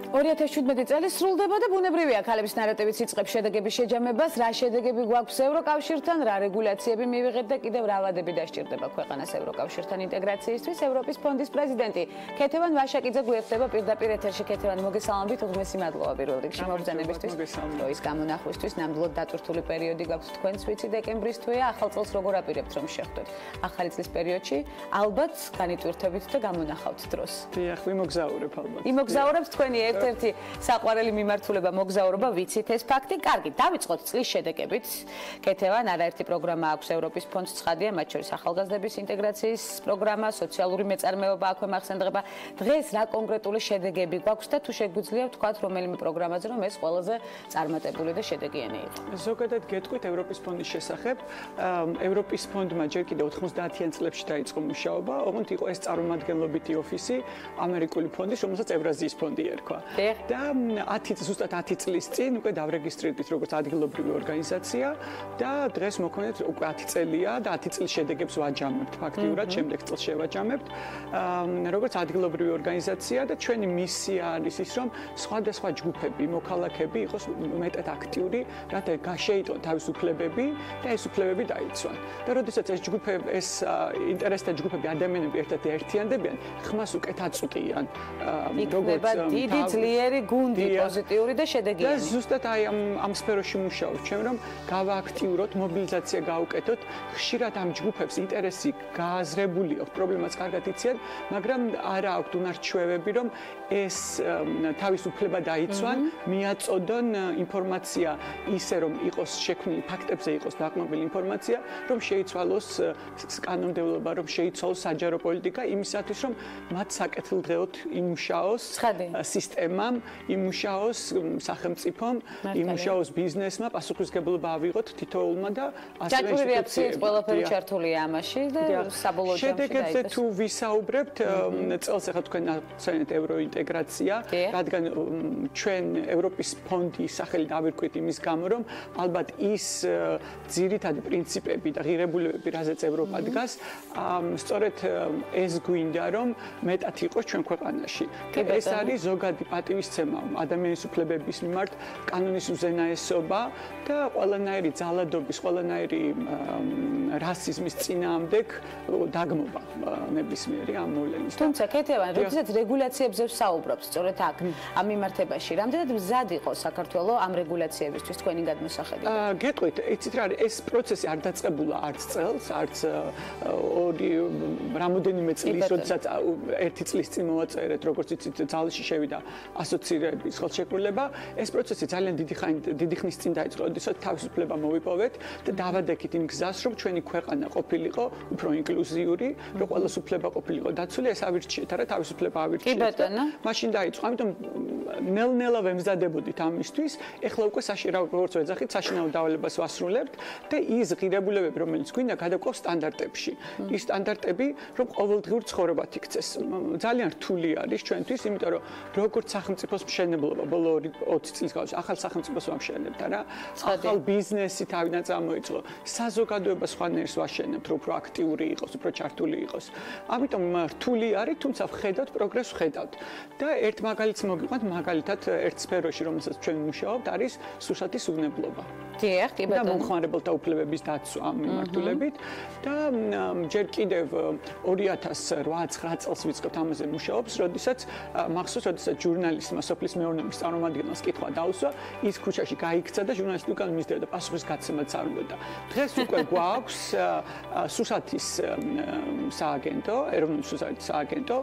20 2017 წელი სრულდება და ბუნებრივია ქალების ნარატივის იწყებს შედეგების შეჯამებას, რა შედეგები გვაქვს ევროკავშირთან, რა რეგულაციები მივიღეთ და კიდევ რა ვადები დასჭირდება ქვეყანას ევროკავშირთან ინტეგრაციისთვის. ევროპის ფონდის პრეზიდენტი ქეთევან ვაშაკიძე გვერდება პირდაპირ ეთერში. ქეთევან, მოგესალმებით, უღმესი მადლობა პირველ რიგში მობრძანებისთვის. დროის გამონახვისთვის, ნამდვილად დატვირთული პერიოდი გაქვთ თქვენს, ვიცი დეკემბრის თვეა, ახალ წელს როგორ აპირებთ რომ შეხვდეთ? ახალი წლის პერიოდში ალბათ განიტვირთებით და გამონახავთ დროს. დიახ, ვიმოგზაურებ ალბათ. იმოგზაურებთ თქვენი ერთ-ერთი საყვარელი მიმართულება მოგზაურობა, ვიცით ეს ფაქტი. კარგი, დავიწყოთ წლის შედეგებით. ქეთევან, არაერთი პროგრამა აქვს ევროპის ფონდს ცხადია, მათ შორის ახალგაზრდების ინტეგრაციის პროგრამა, სოციალური მეწარმეობა აქვე მახსენდება. დღეს რა კონკრეტული შედეგები გვაქვს და თუ შეგვიძლია ვთქვათ რომელიმე პროგრამაზე რომ ეს ყველაზე წარმატებული და შედეგიანი იყო. ზოგადად გეტყვით ევროპის ფონდის შესახებ. ევროპის ფონდმა ჯერ კიდევ 90-იან წლებში დაიწყო მუშაობა, ოღონდ იყო ეს წარმომადგენლობითი ოფისი ამერიკული ფონდის, რომელსაც ევრაზიის ფონდი ერქვა. და ზუსტად 10 წლის წინ უკვე დავრეგისტრირდით როგორც ადგილობრივი ორგანიზაცია და დღეს მოქმედებს უკვე 10 წელია და 10 წლის შედეგებს ვაჯამებთ ფაქტიურად, შემდეგ წელს შევაჯამებთ. როგორც ადგილობრივი ორგანიზაცია და ჩვენი მისია არის ის, რომ სხვადასხვა ჯგუფები, მოქალაქეები იყოს მეტად აქტიური, რათა გაშეიტონ თავისუფლებები და ეს უფლებები დაიცვან. და როდესაც ეს ინტერესთა ჯგუფები ადამიანები ერთად ერთიანდებიან, ხმას უკეთ აწვდიან. როგორც დიდი ძლიერი გუნდი, პოზიტიური და შედეგიანი. და ზუსტად აი ამ სფეროში მუშაობთ ჩვენ, რომ გავააქტიუროთ, მობილიზაცია გავუკეთოთ, ხშირად ამ ჯგუფებს ინტერესი გააზრებული აქვს, პრობლემას კარგად იციან, მაგრამ არა აქვთ უნარჩვევები, რომ ეს თავისუფლება დაიცვან, მიაწოდონ ინფორმაცია ისე, რომ იყოს შექმნილი ფაქტებზე იყოს დაყრდნობილი ინფორმაცია, რომ შეიცვალოს კანონმდებლობა, რომ შეიცვალოს საჯარო პოლიტიკა იმისათვის, რომ მათ საკეთილდღეოდ იმუშაოს სისტემამ, იმუშაოს სახელმწიფომ, იმუშაოს ბიზნესმა, პასუხისმგებლობა ავიღოთ თითოეულმა და ასევე ინსტიტუციებს ყველაფერი ჩართულია ამაში და საბოლოო ჯამში შედეგებზე თუ ვისაუბრებთ, წელს ახლა თქვენ ახსენეთ ევროინტეგრაცია, რადგან ჩვენ ევროპის ფონდის სახელი დავირქვით იმის გამო, რომ ალბათ ის ძირითადი პრინციპები და ღირებულებები, რაზეც ევროპა დგას, სწორედ ეს გვინდა, რომ მეტად იყოს ჩვენ ქვეყანაში. ეს არის ზოგადი პატივისცემა ადამიანის უფლებების მიმართ, კანონის უზენაესობა და ყველანაირი ძალადობის, ყველანაირი რასიზმის წინააღმდეგ დაგმობა ნებისმიერი ამ მოვლენის. თუმცა ქეთევან, როდესაც რეგულაციებზე ვსაუბრობთ, სწორედ აქ ამ მიმართებაში, რამდენად მზად იყო საქართველო ამ რეგულაციებისთვის თქვენი გადმოსახედით? გეტყვით, იცით რა არის, ეს პროცესი არ დაწყებულა არც წელს, არც რამოდენიმე წლის, როდესაც ერთი წლის წინ მოვაწერეთ, როგორც იცით, ძალში შევიდა ასოცირების ხელშეკრულება. ეს პროცესი ძალიან დიდი ხნის წინ დაიწყო, როდესაც თავისუფლება მოვიპოვეთ და დავადექით იმ გზას, რომ ჩვენი ქვეყანა ყოფილიყო უფრო ინკლუზიური, რომ ყველას უფლება ყოფილიყო დაცული, ეს ავირჩიეთ, არა თავისუფლება ავირჩიეთ. მაშინ დაიწყო, ამიტომ ნელ-ნელა ვემზადებოდით ამისთვის. ეხლა უკვე როგორც ვეძახით, საშინაო დავალებას ვასრულებთ და ის ღირებულებები, რომელიც გვინდა, გადაგვყავს სტანდარტებში. ის სტანდარტები, რომ ყოველდღიურ ცხოვრებად იქცეს. ძალიან რთული არის ჩვენთვის, იმიტომ რომ როგორც სახელმწიფოს მშენებლობა ბოლო 20 წლის განმავლობაში ახალ სახელმწიფოს ვამშენებთ, არა? ახალ ბიზნესი თავიდან წამოიწყო. საზოგადოება სხვანაირს ვაშენებთ, რომ უფრო აქტიური იყოს, უფრო ჩართული იყოს. ამიტომ რთული არის, თუმცა ვხედავთ პროგრესს ვხედავთ. და ერთ მაგალითს მოგიყვანთ, მაგალითად ერთ სფეროში, რომელსაც ჩვენ მუშაობთ, არის სურსათის უვნებლობა. დიახ, კი ბატონო. და მომხმარებელთა უფლებების დაცვა ამ მიმართულებით და ჯერ კიდევ 2008-9 წელს ვიწყებთ ამაზე მუშაობს, როდესაც მახსოვს, როდესაც ჟურნალისტმა სოფლის მეურნეობის წარმომადგენელს კითხვა დაუსვა, ის ქუჩაში გაიქცა და ჟურნალისტი უკან მისდევდა და პასუხისგაცემაც არ უნდა. დღეს უკვე გვაქვს სურსათის სააგენტო, ეროვნული სურსათის სააგენტო,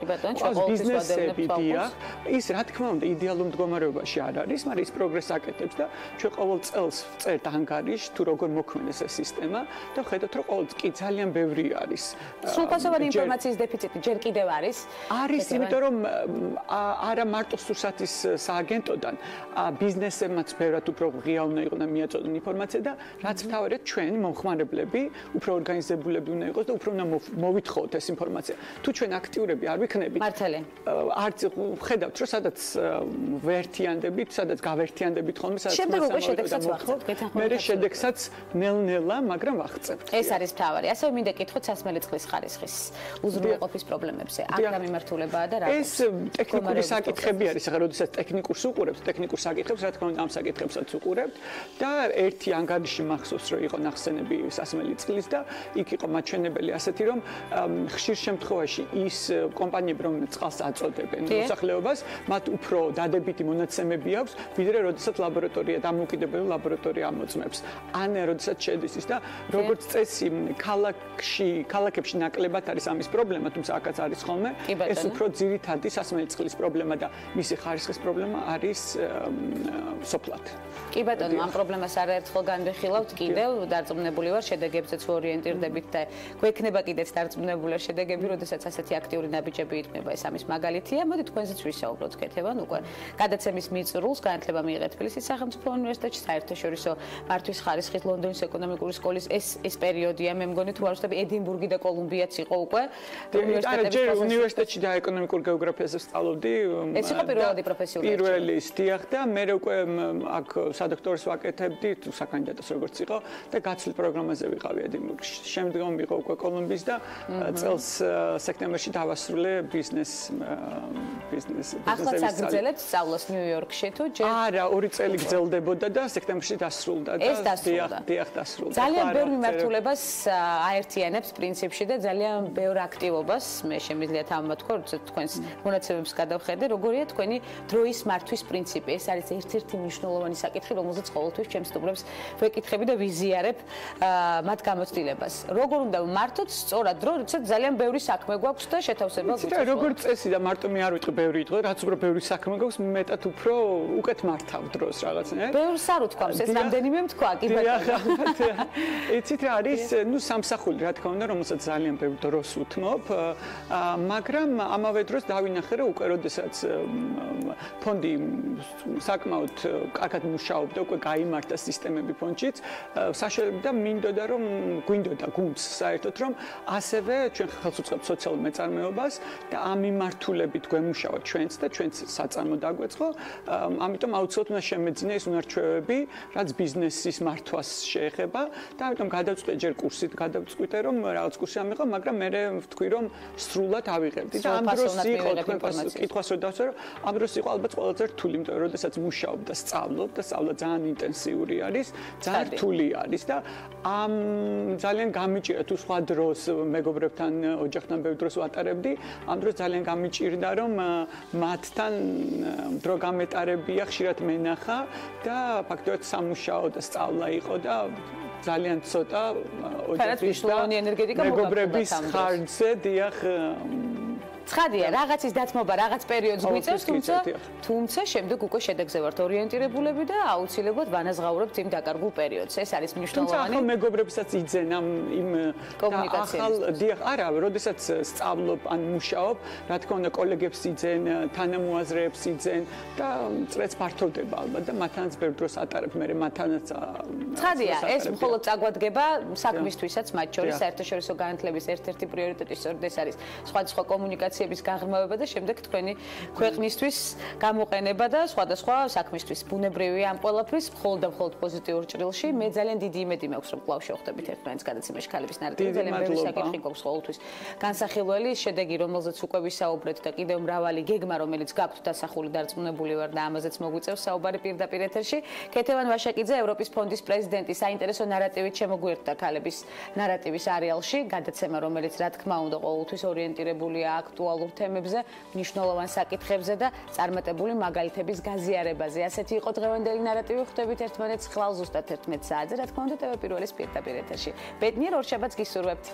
ყავს ბიზნესები, დიახ. ის რა თქმა უნდა იდეალურ მდგომარეობაში არ არის, მაგრამ ის პროგრესს აკეთებს და ჩვენ ყოველ წელს ვწერთ ანგარიშს თუ როგორ მოქმედებს ეს სისტემა და ხედავთ, რომ ყოველ კი ძალიან ბევრი არის. სრულფასოვანი ინფორმაციის დეფიციტი ჯერ კიდევ არის. არის, იმიტომ რომ არა მარტო სურსათის სააგენტოდან ბიზნესებმაც ბევრად უფრო ღია უნდა იყოს და მიაწოდონ ინფორმაცია და რაც მთავარია ჩვენ მომხმარებლები უფრო ორგანიზებულები უნდა იყოს და უფრო უნდა მოვითხოვოთ ეს ინფორმაცია. თუ ჩვენ აქტიურები არ ვიქნებით, მართალი. არც ხედავთ, რომ სადაც ვერთიანდებით, სადაც გავერთიანდებით ხოლმე, სადაც შემდეგ უკვე შედეგსაც ვახცევთ. მე შედეგსაც ნელ-ნელა, მაგრამ ვახცევთ. ეს არის მთავარი. ასევე მინდა კითხოთ სასმელი წყლის ხარისხის უზრუნველყოფის პრობლემებზე. აქ რა მიმართულებაა და რა? ეს ტექნიკური საკითხები არის არის ახლა როდესაც ტექნიკურს უყურებთ, ტექნიკურ საკითხებს, რა თქმა უნდა, ამ საკითხებსაც უყურებთ და ერთი ანგარიში მახსოვს, რომ იყო ნახსენები სასმელი წყლის და იქ იყო მაჩვენებელი ასეთი, რომ ხშირ შემთხვევაში ის კომპანიები, რომლებიც წყალს აწოდებენ მოსახლეობას, მათ უფრო დადებითი მონაცემები აქვს, ვიდრე როდესაც ლაბორატორია დამოუკიდებელი ლაბორატორია ამოწმებს. ან როდესაც შედის ის და როგორც წესი ქალაქებში ნაკლებად არის ამის პრობლემა, თუმცა აქაც არის ხოლმე, ეს უფრო ძირითადი სასმელი წყლის პრობლემა და მისი ხარისხის პრობლემა არის სოფლად. კი ბატონო, ამ პრობლემას არაერთხელ განვიხილავთ კიდევ, დარწმუნებული ვარ, შედეგებზეც ორიენტირდებით და გვექნება კიდეც დარწმუნებული ვარ შედეგები, როდესაც ასეთი აქტიური ნაბიჯები იტყვება, ეს ამის მაგალითია. მოდი თქვენზეც ვისაუბროთ, ქეთევან, უკვე გადაცემის მიწურულს განათლება მიიღეთ თბილისის სახელმწიფო უნივერსიტეტში, საერთაშორისო მართვის ხარისხით ლონდონის ეკონომიკური სკოლის ეს პერიოდია, მე მგონი თუ არ ვსწრები, ედინბურგი და კოლუმბიაც იყო უკვე უნივერსიტეტში და ეკონომიკურ გეოგრაფიაზე სწავლობდი. ეს იყო პირველადი პროფესიული პირველის დიახ და მე უკვე აქ სადოქტოროს ვაკეთებდი, საკანდიდატოს როგორც იყო და გაცვლილ პროგრამაზე ვიყავი ედინბურგში. შემდგომ ვიყო უკვე კოლუმბიის და წელს სექტემბერში დავასრულე ბიზნესს. ახლა აგრძელებთ სწავლას ნიუ-იორკში თუ ჯერ? არა, 2 წელი გრძელდებოდა და სექტემბერში დასრულდა და დიახ დასრულდა. ძალიან ბევრ მიმართულებას აერთიანებს პრინციპში და ძალიან ბევრ აქტივობას მე შემიძლია თამბათქო, როცა თქვენს მონაცემებს გადავხედე, როგორია თქვენი დროის მართვის პრინციპი. ეს არის ერთ-ერთი მნიშვნელოვანი საკითხი, რომელზეც ყოველთვის ჩემს სტუმრებს ვეკითხები და ვიზიარებ მათ გამოცდილებას. როგორ უნდა მართოთ სწორად დრო, როცა ძალიან ბევრი საქმე გვაქვს და შეთავსება გვიწევს. როგორც წესი და მარტო მე არ ვიტყვი ბევრი იყო, რაც უფრო ბევრი საქმე გვაქვს, მეტად უფრო უკეთ მართავ დროს რაღაცნაირად. ბევრს არ უთქვამს, ეს რამდენიმე თქვა, კი ბატონო. იცით რა არის, ნუ სამსახური რა თქმა უნდა, რომელსაც ძალიან ბევრ დროს უთმობ, მაგრამ ამავე დროს დავინახე, რომ უკვე როდესაც ფონდი საკმაოდ კარგად მუშაობდა, უკვე გაიმართა სისტემები ფონდშიც, საშუალებდა მინდოდა რომ გვინდოდა გუნდს საერთოდ რომ ასევე ჩვენ ხელს უწყებთ სოციალურ მეწარმეობას და ამ მიმართულებით გვემუშავა ჩვენც და ჩვენც საწარმო დაგვეწყო, ამიტომ აუცილებლად უნდა შემეძინა ეს უნარჩვევები, რაც ბიზნესის მართვას შეეხება და ამიტომ გადავწყვიტე ჯერ კურსით, გადავწყვიტე რომ რაღაც კურსი ამიღო, მაგრამ მე ვთქვი რომ სრულად ავიღებდი და ამ დროს იყო თქვენ კითხვას რომ დავწერო, ამ დროს იყო ალბათ ყველაზე რთული, იმიტომ რომ როდესაც მუშაობ და სწავლობ და სწავლა ძალიან ინტენსიური არის, ძალიან რთული არის და ამ ძალიან გამიჭირდა თუ სხვა დროს მეგობრებთან, ოჯახთან ბევრ დროს ვატარებდი, ამ დროს ძალიან გამიჭირდა რომ მათთან დრო გამეტარებია, ხშირად მენახა და ფაქტობრივად სამუშაო და სწავლა იყო და ძალიან ცოტა ოჯახის და მეგობრების ხარჯზე დიახ ცხადია, რაღაცის დათმობა რაღაც პერიოდს გვიწევს, თუმცა შემდეგ უკვე შედეგზე ვართ ორიენტირებულები და აუცილებლად ვანაზღაურებთ იმ დაკარგულ პერიოდს. ეს არის მნიშვნელოვანი. თუმცა ახალ მეგობრებსაც იძენ იმ კომუნიკაციას. დიახ, არა, როდესაც სწავლობ ან მუშაობ, რა თქმა უნდა, კოლეგებს იძენ, თანამოაზრეებს იძენ და წრეც ფართოვდება ალბათ და მათანაც ბევრ დროს ატარებ მე მათანაც. ცხადია, ეს მხოლოდ წაგვადგება საქმისთვისაც, მათ შორის საერთაშორისო განათლების ერთ-ერთი პრიორიტეტი სწორედ ეს არის. სხვადასხვა კომუნიკაციების გაღრმავება და შემდეგ თქვენი ქვეყნისთვის გამოყენება და სხვადასხვა საქმისთვის. ბუნებრივია ამ ყველაფრის მხოლოდ და მხოლოდ პოზიტიურ ჭრილში. მე ძალიან დიდი იმედი მაქვს, რომ კვლავ შევხვდებით ერთმანეთს გადაცემაში ქალების ნარატივი. ძალიან ბევრი საკითხი გვაქვს ყოველთვის განსახილველი, შედეგი, რომელზეც უკვე ვისაუბრეთ და კიდევ მრავალი გეგმა, რომელიც გაქვთ დასახული, დარწმუნებული ვარ და ამაზეც მოგვიწევს საუბარი პირდაპირ ეთერში. ქეთევან ვაშაკიძე, ევროპის ფონდის პრეზიდენტი, საინტერესო ნარატივით შემოგვიერთდა ქალების ნარატივის არეალში, გადაცემა, რომელიც რა თქმა უნდა ყოველთვის ორიენტირებულია აქტუალურ თემებზე, მნიშვნელოვან საკითხებზე და წარმატებული მაგალითების გაზიარებაზე. ასეთი იყო დღევანდელი ნარატივი. ხვდებით ერთმანეთს ხვალ ზუსტად 11 საათზე, რა თქმა უნდა, TV Pirvelis პირდაპირ ეთერში. ბედნიერ ორ შაბათს გისურვებთ.